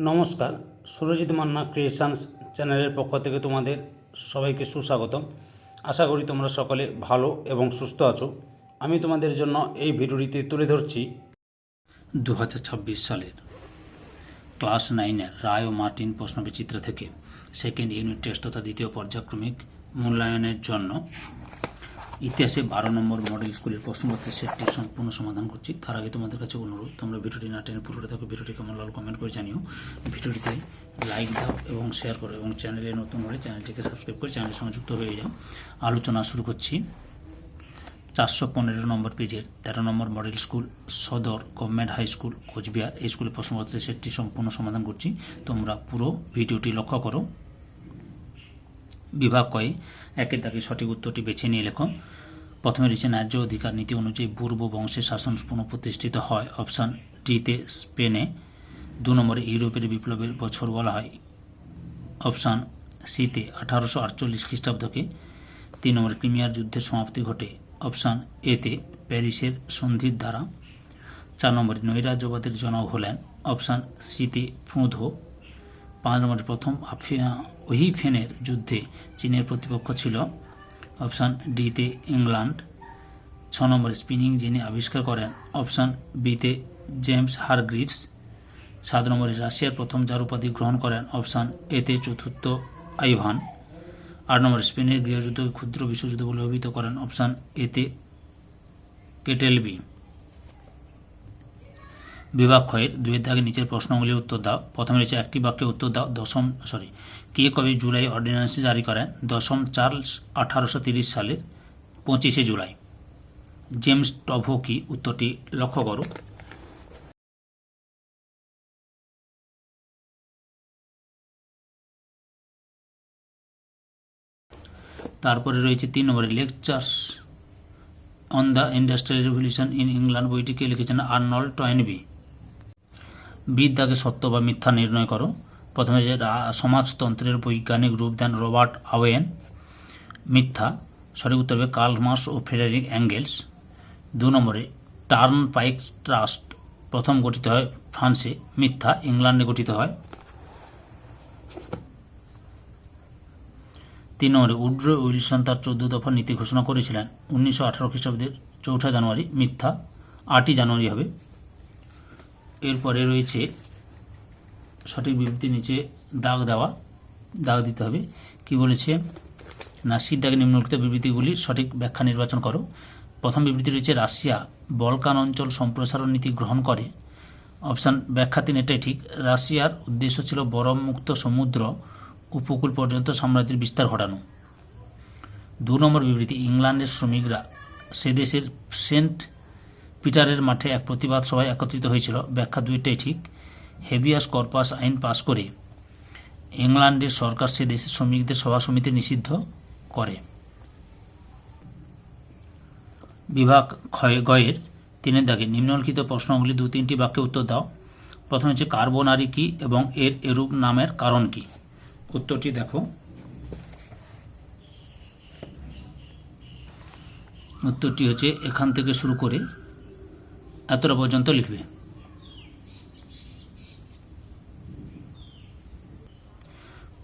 নমস্কার, সুরজিৎ মান্না ক্রিয়েশনস চ্যানেলের পক্ষ থেকে তোমাদের সবাইকে সুস্বাগতম। আশা করি তোমরা সকলে ভালো এবং সুস্থ আছো। আমি তোমাদের জন্য এই ভিডিওটিতে তুলে ধরছি 2026 সালের ক্লাস 9-এর রায় ও মার্টিন প্রশ্নবিচিত্র থেকে সেকেন্ড ইউনিট টেস্ট তথা দ্বিতীয় পর্যায়ক্রমিক মূল্যায়নের জন্য ইতিহাসে 12 নম্বর মডেল স্কুলের প্রশ্নপত্রের সেটটি সম্পূর্ণ সমাধান করছি। তার আগে তোমাদের কাছে অনুরোধ, তোমরা ভিডিওটি না টেনে পুরোটা থাকো, ভিডিওটি কেমন লাগলো কমেন্ট করে জানিও, ভিডিওটিতে লাইক দাও এবং শেয়ার করো এবং চ্যানেলে নতুন হলে চ্যানেলটিকে সাবস্ক্রাইব করে চ্যানেলে সংযুক্ত হয়ে যাও। আলোচনা শুরু করছি। 415 নম্বর পেজের 13 নম্বর মডেল স্কুল সদর গভর্নমেন্ট হাই স্কুল কোচবিহার, এই স্কুলের প্রশ্নপত্রের সেটটি সম্পূর্ণ সমাধান করছি। তোমরা পুরো ভিডিওটি লক্ষ্য করো। বিভাগ কয়ে একের দাগে সঠিক উত্তরটি বেছে নিয়ে লেখো। প্রথমে রয়েছে ন্যায্য অধিকার নীতি অনুযায়ী পূর্ব বংশের শাসন পুনঃপ্রতিষ্ঠিত হয়, অপশান ডিতে স্পেনে। 2 নম্বরে ইউরোপের বিপ্লবের বছর বলা হয়, অপশান সিতে 1848 খ্রিস্টাব্দকে। 3 নম্বরে ক্রিমিয়ার যুদ্ধের সমাপ্তি ঘটে, অপশান এতে প্যারিসের সন্ধির দ্বারা। 4 নম্বরে নৈরাজ্যবাদের জনক হলেন, অপশান সিতে ফুঁধো। 5 নম্বরে প্রথম ওহিফেনের যুদ্ধে চীনের প্রতিপক্ষ ছিল, অপশান ডিতে ইংল্যান্ড। 6 নম্বরে স্পিনিং যিনি আবিষ্কার করেন, অপশান বিতে জেমস হারগ্রিভস। 7 নম্বরে রাশিয়ার প্রথম জার উপাধি গ্রহণ করেন, অপশান এতে চতুর্থ আইভান। 8 নম্বরে স্পেনের গৃহযুদ্ধকে ক্ষুদ্র বিশ্বযুদ্ধ বলে অভিহিত করেন, অপশান এতে কেটেলবি। বিভাগ ক্ষয়ের 2-এর দাগে নিচের প্রশ্নগুলির উত্তর দাও। প্রথমে রয়েছে একটি বাক্যে উত্তর দাও। কে কবে জুলাই অর্ডিন্যান্স জারি করেন? 10ম চার্লস 1830 সালের 25শে জুলাই। জেমস টভো কি? উত্তরটি লক্ষ্য করো। তারপরে রয়েছে 3 নম্বরে lectures on the industrial revolution in England, বইটিকে লিখেছেন আর্নল্ড টয়েনবি। বিদ্যাকে সত্য বা মিথ্যা নির্ণয় করো। প্রথমে যে সমাজতন্ত্রের বৈজ্ঞানিক রূপ দেন রবার্ট আওয়েন, মিথ্যা। সঠিক উত্তর হবে কার্ল মার্কস ও ফ্রেডারিক অ্যাঙ্গেলস। 2 নম্বরে টার্ন পাইক ট্রাস্ট প্রথম গঠিত হয় ফ্রান্সে, মিথ্যা, ইংল্যান্ডে গঠিত হয়। 3 নম্বরে উড্রো উইলসন তার 14 দফা নীতি ঘোষণা করেছিলেন 1918 খ্রিস্টাব্দের 4 জানুয়ারি, মিথ্যা, 8ই জানুয়ারি হবে। এরপরে রয়েছে সঠিক বিবৃতি নিচে দাগ দিতে হবে। কি বলেছে না, সির দাগে নিম্নলিখিত বিবৃতিগুলির সঠিক ব্যাখ্যা নির্বাচন করো। প্রথম বিবৃতি রয়েছে রাশিয়া বলকান অঞ্চল সম্প্রসারণ নীতি গ্রহণ করে, অপশান ব্যাখ্যা 3 এটাই ঠিক। রাশিয়ার উদ্দেশ্য ছিল বরফ মুক্ত সমুদ্র উপকূল পর্যন্ত সাম্রাজ্যের বিস্তার ঘটানো। 2 নম্বর বিবৃতি ইংল্যান্ডের শ্রমিকরা সে দেশের সেন্ট পিটারের মাঠে এক প্রতিবাদ সভায় একত্রিত হয়েছিল, ব্যাখ্যা 2টাই ঠিক। হেবিয়াস কর্পাস আইন পাশ করে ইংল্যান্ডের সরকার সে দেশের শ্রমিকদের সভা সমিতি নিষিদ্ধ করে। বিভাগ গয়ের 3-এর দাগে নিম্নলিখিত প্রশ্নগুলি 2-3টি বাক্যে উত্তর দাও। প্রথমে হচ্ছে কার্বনারি কি এবং এর এরূপ নামের কারণ কি? উত্তরটি দেখো। উত্তরটি হচ্ছে এখান থেকে শুরু করে এতটা পর্যন্ত লিখবে।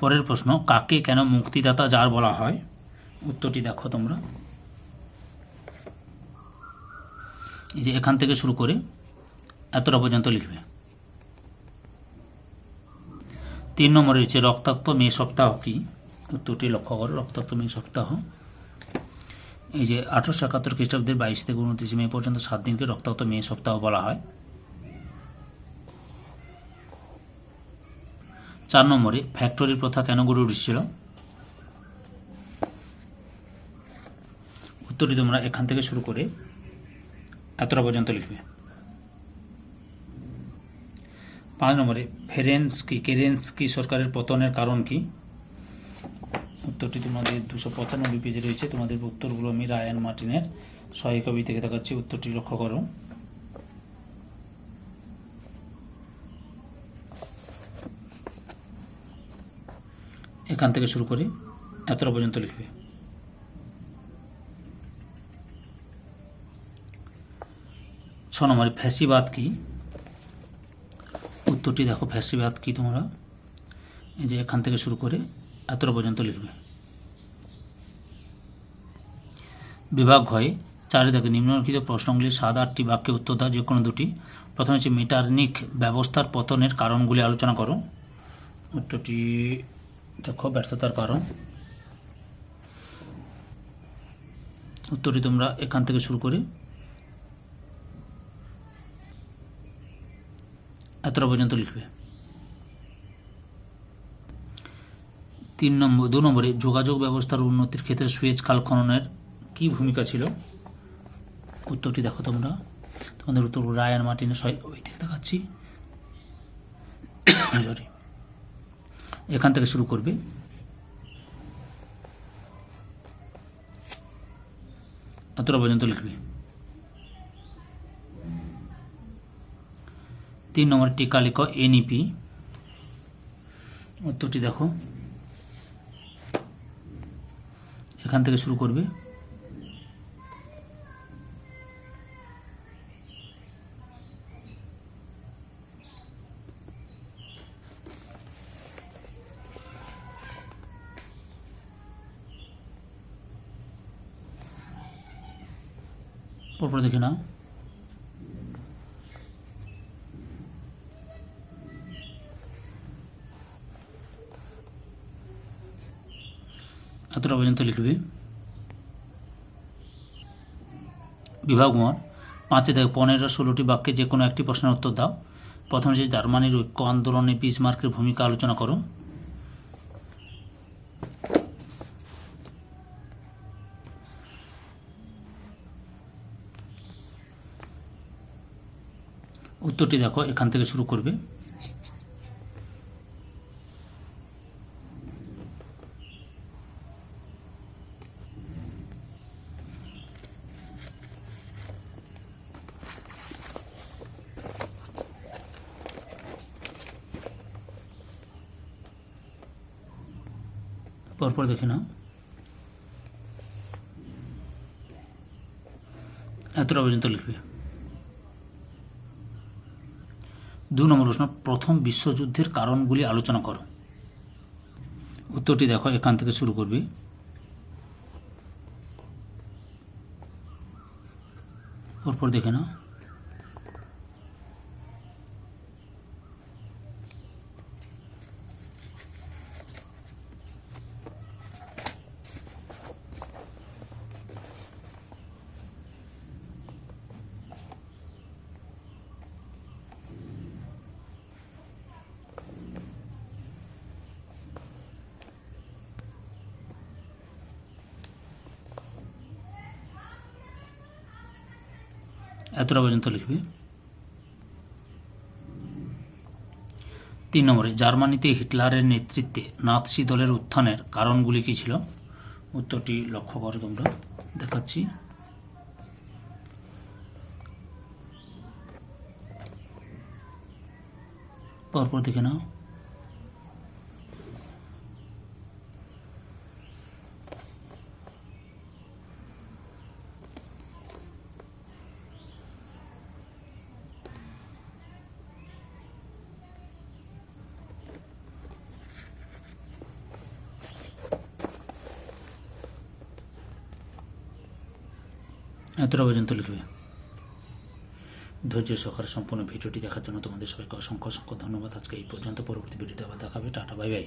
পরের প্রশ্ন, কাকে কেন মুক্তিদাতা জার বলা হয়? উত্তরটি দেখো তোমরা। এই যে এখান থেকে শুরু করে এতটা পর্যন্ত লিখবে। 3 নম্বরে রয়েছে রক্তাক্ত মে সপ্তাহ কি? উত্তরটি লক্ষ্য করো, রক্তাক্ত মে সপ্তাহ। এই যে 1871 খ্রিস্টাব্দের 22 থেকে 29 মে পর্যন্ত 7 দিনকে রক্তাক্ত মে সপ্তাহ বলা হয়। 4 নম্বরে ফ্যাক্টরি প্রথা কেন গড়ে উঠেছিল? উত্তরটি তোমরা এখান থেকে শুরু করে এতটা পর্যন্ত লিখবে। 5 নম্বরে কেরেন্সকি সরকারের পতনের কারণ কি? উত্তরটি তোমাদের 295 পেজে রয়েছে। তোমাদের উত্তরগুলো আমি রায়ান মার্টিনের সহায়িকা বই থেকে দেখাচ্ছি। উত্তরটি লক্ষ্য করো। এখান থেকে শুরু করে এতটা পর্যন্ত লিখবে। 6 নম্বরে ফ্যাসিবাদ কি? উত্তরটি দেখো, ফ্যাসিবাদ কি তোমরা এই যে এখান থেকে শুরু করে এতটা পর্যন্ত লিখবে। বিভাগ ঘয়ে চারিদিকে নিম্নলিখিত প্রশ্নগুলি 7-8টি বাক্যে উত্তর দাও, যে কোনো দুটি। প্রথমে হচ্ছে মেটারনিক ব্যবস্থার পতনের কারণগুলি আলোচনা করো। উত্তরটি দেখো, ব্যর্থতার কারণ। উত্তরটি তোমরা এখান থেকে শুরু করে এতটা পর্যন্ত লিখবে। 2 নম্বরে যোগাযোগ ব্যবস্থার উন্নতির ক্ষেত্রে সুয়েজ খাল খননের কি ভূমিকা ছিল। উত্তরটি দেখো তোমরা, তোমাদের উত্তর রায়ান মার্টিনের ওই থেকে দেখাচ্ছি, সরি, এখান থেকে শুরু করবে। এতটা পর্যন্ত লিখবে। 3 নম্বর টিকা লিখো এনইপি। উত্তরটি দেখো, এখান থেকে শুরু করবে। পরপর দেখে নাও। এতটা পর্যন্ত লিখবে। বিভাগ 1 5 থেকে 15-16টি বাক্যে যে কোনো একটি প্রশ্নের উত্তর দাও। প্রথমে হচ্ছে জার্মানির ঐক্য আন্দোলনে বিসমার্কের ভূমিকা আলোচনা করো। উত্তরটি দেখো, এখান থেকে শুরু করবে। পরপর দেখে নাও। এতটা পর্যন্ত লিখবে। 2 নম্বর প্রশ্ন, প্রথম বিশ্বযুদ্ধের কারণগুলি আলোচনা করো। উত্তরটি দেখো, এখান থেকে শুরু করবে। পরপর দেখে নাও। এতটা পর্যন্ত লিখবে। 3 নম্বরে জার্মানিতে হিটলারের নেতৃত্বে নাৎসি দলের উত্থানের কারণগুলি কী ছিল। উত্তরটি লক্ষ্য করো তোমরা, দেখাচ্ছি। পরপর দেখে নাও। এতটা পর্যন্ত লিখবে। ধৈর্য সহকারে সম্পূর্ণ ভিডিওটি দেখার জন্য তোমাদের সবাইকে অসংখ্য অসংখ্য ধন্যবাদ। আজকে এই পর্যন্ত, পরবর্তী ভিডিওতে আবার দেখাবে। Tata, bye bye.